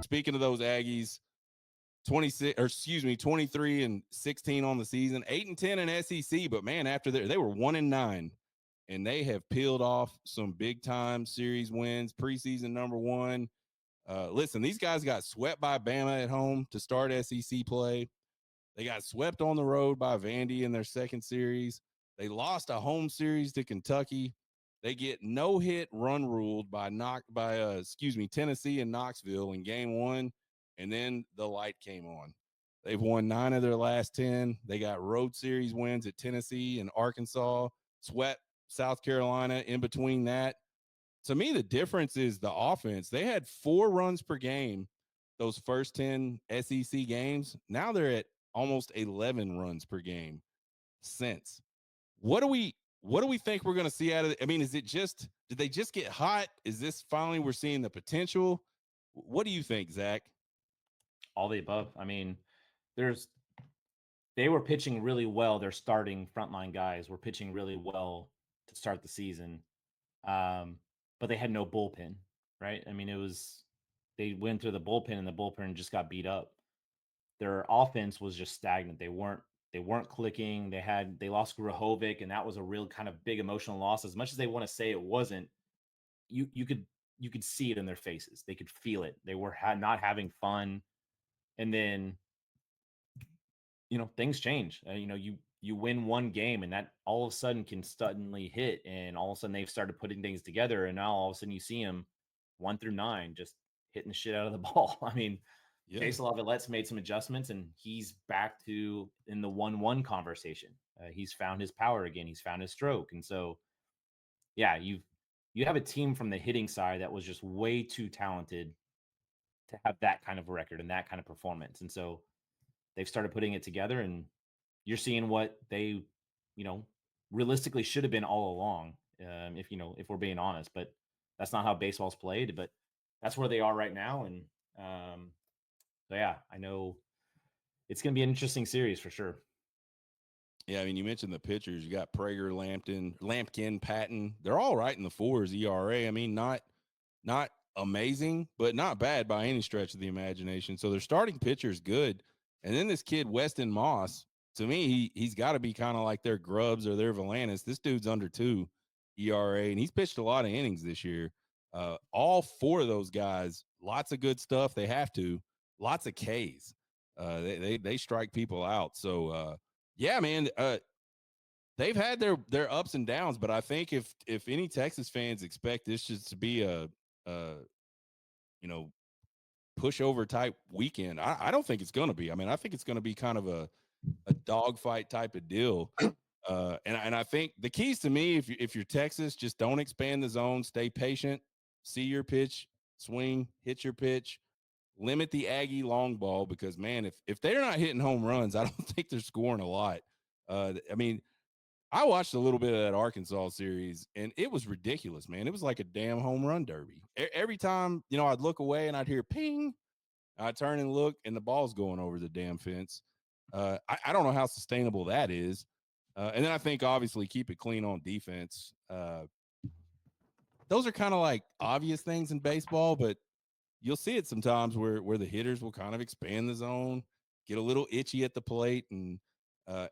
speaking of those Aggies, 23-16 on the season, 8-10 in SEC. But man, after they were 1-9, and they have peeled off some big time series wins, preseason number one. Listen, these guys got swept by Bama at home to start SEC play. They got swept on the road by Vandy in their second series. They lost a home series to Kentucky. They get no hit run ruled by Tennessee and Knoxville in game one, and then the light came on. They've won 9 of their last 10. They got road series wins at Tennessee and Arkansas, swept South Carolina in between that. To me, the difference is the offense. They had 4 runs per game those first 10 SEC games. Now they're at almost 11 runs per game since. What do we think we're going to see out of it? I mean, did they just get hot? Is this finally we're seeing the potential? What do you think, Zach? All the above. I mean, they were pitching really well. Their starting frontline guys were pitching really well to start the season. But they had no bullpen, right? I mean, they went through the bullpen and the bullpen just got beat up. Their offense was just stagnant. They weren't clicking. They lost Grahovic, and that was a real kind of big emotional loss. As much as they want to say it wasn't, you could see it in their faces. They could feel it. They were not having fun. And then, things change. You win one game, and that all of a sudden can suddenly hit, and all of a sudden they've started putting things together, and now all of a sudden you see them 1 through 9 just hitting the shit out of the ball. I mean, Chase Lavallette's made some adjustments, and he's back to in the 1-1 conversation. He's found his power again. He's found his stroke, and so yeah, you have a team from the hitting side that was just way too talented to have that kind of record and that kind of performance, and so they've started putting it together, and you're seeing what they, realistically should have been all along. If we're being honest, but that's not how baseball's played. But that's where they are right now, and so yeah, I know it's going to be an interesting series for sure. Yeah, I mean, you mentioned the pitchers. You got Prager, Lampkin, Patton. They're all right in the 4s ERA. I mean, not amazing, but not bad by any stretch of the imagination. So their starting pitcher is good. And then this kid, Weston Moss, to me, he's got to be kind of like their Grubbs or their Valanis. This dude's under 2 ERA, and he's pitched a lot of innings this year. All 4 of those guys, lots of good stuff. They have to. Lots of Ks. They strike people out. So, yeah, man, they've had their ups and downs, but I think if any Texas fans expect this just to be a pushover type weekend, I don't think it's going to be. I mean, I think it's going to be kind of a dogfight type of deal. And I think the keys to me, if you're Texas, just don't expand the zone, stay patient, see your pitch, swing, hit your pitch, limit the Aggie long ball, because man, if they're not hitting home runs, I don't think they're scoring a lot. I mean, I watched a little bit of that Arkansas series, and it was ridiculous, man. It was like a damn home run derby. Every time, I'd look away and I'd hear ping. I'd turn and look, and the ball's going over the damn fence. I don't know how sustainable that is. And then I think, obviously, keep it clean on defense. Those are kind of like obvious things in baseball, but you'll see it sometimes where the hitters will kind of expand the zone, get a little itchy at the plate, and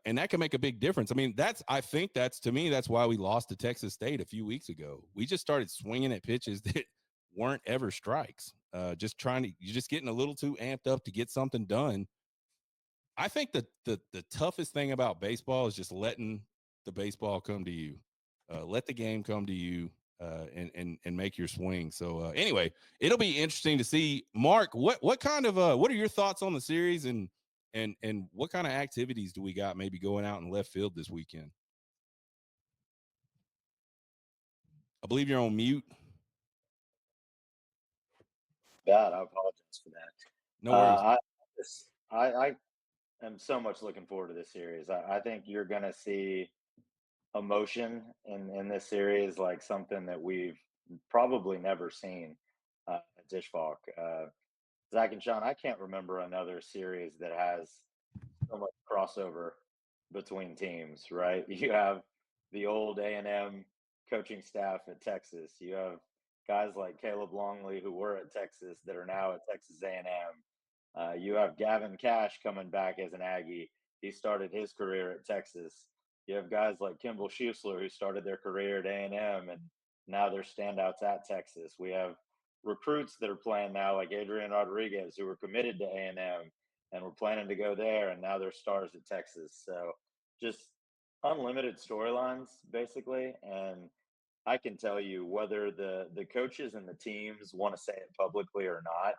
that can make a big difference. I mean, to me, that's why we lost to Texas State a few weeks ago. We just started swinging at pitches that weren't ever strikes. You're just getting a little too amped up to get something done. I think the toughest thing about baseball is just letting the baseball come to you. Let the game come to you. And make your swing. So anyway, it'll be interesting to see. Mark, what are your thoughts on the series, and what kind of activities do we got maybe going out in left field this weekend? I believe you're on mute. God, I apologize for that. No worries. I am so much looking forward to this series. I think you're going to see emotion in this series, like something that we've probably never seen at Dish-Falk. Zach and Sean, I can't remember another series that has so much crossover between teams, right? You have the old A&M coaching staff at Texas. You have guys like Caleb Longley, who were at Texas, that are now at Texas A&M. You have Gavin Cash coming back as an Aggie. He started his career at Texas. You have guys like Kimball Schusler, who started their career at A&M, and now they're standouts at Texas. We have recruits that are playing now, like Adrian Rodriguez, who were committed to A&M and were planning to go there, and now they're stars at Texas. So just unlimited storylines, basically. And I can tell you, whether the coaches and the teams want to say it publicly or not,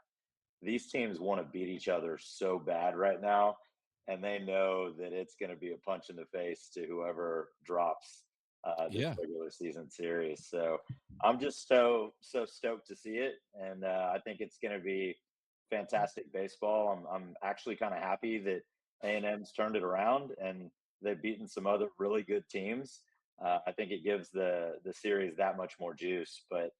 these teams want to beat each other so bad right now, and they know that it's going to be a punch in the face to whoever drops this Yeah. regular season series. So I'm just so stoked to see it, and I think it's going to be fantastic baseball. I'm actually kind of happy that A&M's turned it around and they've beaten some other really good teams. I think it gives the series that much more juice. But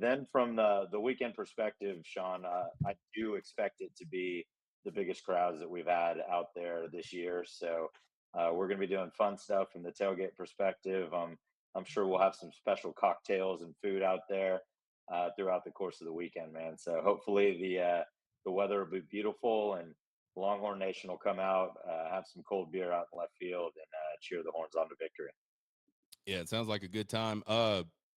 then from the weekend perspective, Sean, I do expect it to be the biggest crowds that we've had out there this year. So we're going to be doing fun stuff from the tailgate perspective. I'm sure we'll have some special cocktails and food out there throughout the course of the weekend, man. So hopefully the weather will be beautiful and Longhorn Nation will come out, have some cold beer out in left field, and cheer the Horns on to victory. Yeah, it sounds like a good time.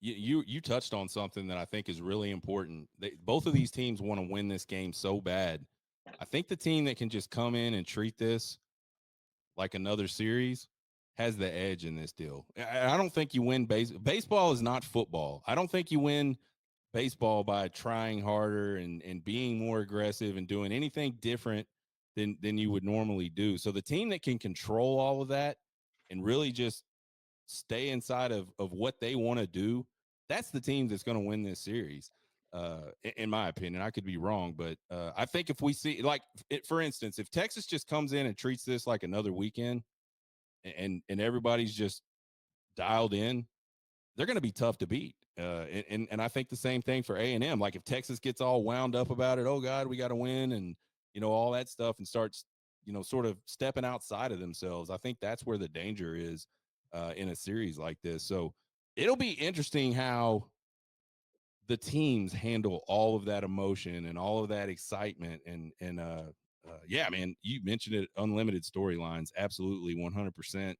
You touched on something that I think is really important. Both of these teams want to win this game so bad. I think the team that can just come in and treat this like another series has the edge in this deal. I don't think you win baseball is not football. I don't think you win baseball by trying harder and being more aggressive and doing anything different than you would normally do. So the team that can control all of that and really just stay inside of what they want to do, that's the team that's going to win this series. In my opinion, I could be wrong, but I think if we see, like, for instance, if Texas just comes in and treats this like another weekend and everybody's just dialed in, they're going to be tough to beat. And I think the same thing for A&M. Like if Texas gets all wound up about it, oh God, we got to win, and all that stuff, and starts sort of stepping outside of themselves, I think that's where the danger is in a series like this. So it'll be interesting how the teams handle all of that emotion and all of that excitement. And yeah, man, you mentioned it, unlimited storylines. Absolutely, 100%.